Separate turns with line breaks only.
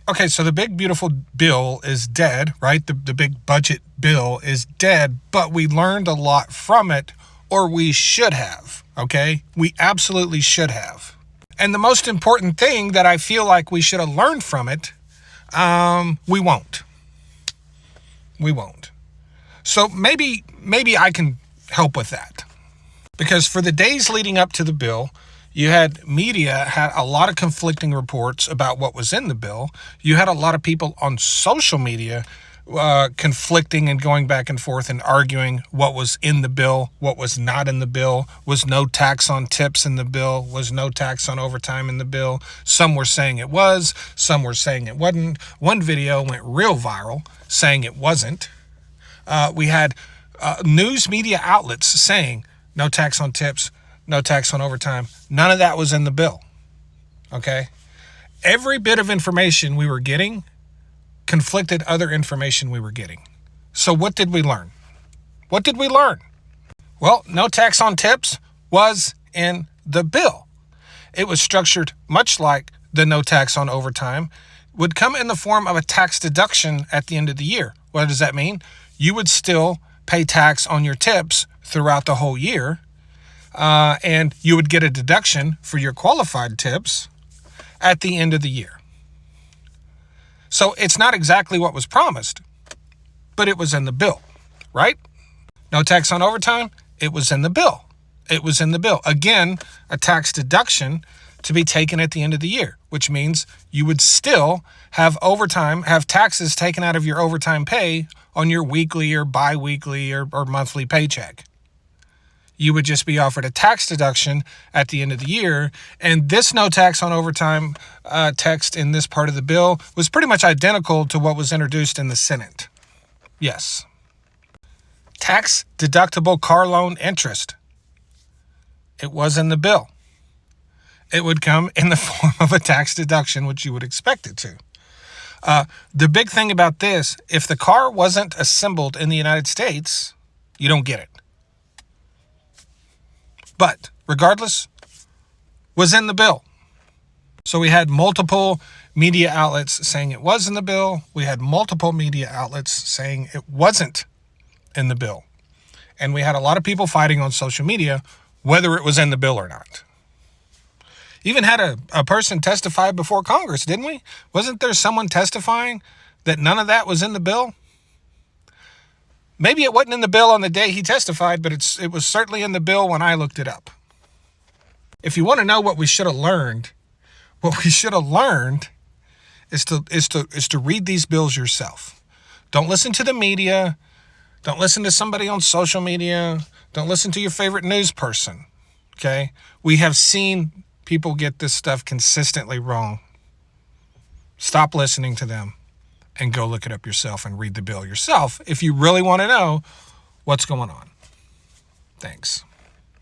Okay, so the big beautiful bill is dead, right? The big budget bill is dead, but we learned a lot from it, or we should have, okay? We absolutely should have. And the most important thing that I feel like we should have learned from it, we won't. We won't. So maybe I can help with that. Because for the days leading up to the bill, you had media had a lot of conflicting reports about what was in the bill. You had a lot of people on social media conflicting and going back and forth and arguing what was in the bill, what was not in the bill, was no tax on tips in the bill, was no tax on overtime in the bill. Some were saying it was, some were saying it wasn't. One video went real viral saying it wasn't. We had news media outlets saying no tax on tips, no tax on overtime. None of that was in the bill. Okay? Every bit of information we were getting conflicted other information we were getting. So what did we learn? What did we learn? Well, no tax on tips was in the bill. It was structured much like the no tax on overtime would come in the form of a tax deduction at the end of the year. What does that mean? You would still pay tax on your tips throughout the whole year, and you would get a deduction for your qualified tips at the end of the year. So it's not exactly what was promised, but it was in the bill, right? No tax on overtime, it was in the bill. It was in the bill. Again, a tax deduction to be taken at the end of the year, which means you would still have overtime, have taxes taken out of your overtime pay on your weekly or bi-weekly or monthly paycheck. You would just be offered a tax deduction at the end of the year. And this no tax on overtime text in this part of the bill was pretty much identical to what was introduced in the Senate. Yes. Tax deductible car loan interest. It was in the bill. It would come in the form of a tax deduction, which you would expect it to. The big thing about this, if the car wasn't assembled in the United States, you don't get it. But regardless, was in the bill. So we had multiple media outlets saying it was in the bill. We had multiple media outlets saying it wasn't in the bill. And we had a lot of people fighting on social media whether it was in the bill or not. Even had a person testify before Congress, didn't we? Wasn't there someone testifying that none of that was in the bill? Maybe it wasn't in the bill on the day he testified, but it was certainly in the bill when I looked it up. If you want to know what we should have learned, is to read these bills yourself. Don't listen to the media. Don't listen to somebody on social media. Don't listen to your favorite news person. Okay? We have seen people get this stuff consistently wrong. Stop listening to them and go look it up yourself and read the bill yourself if you really want to know what's going on. Thanks.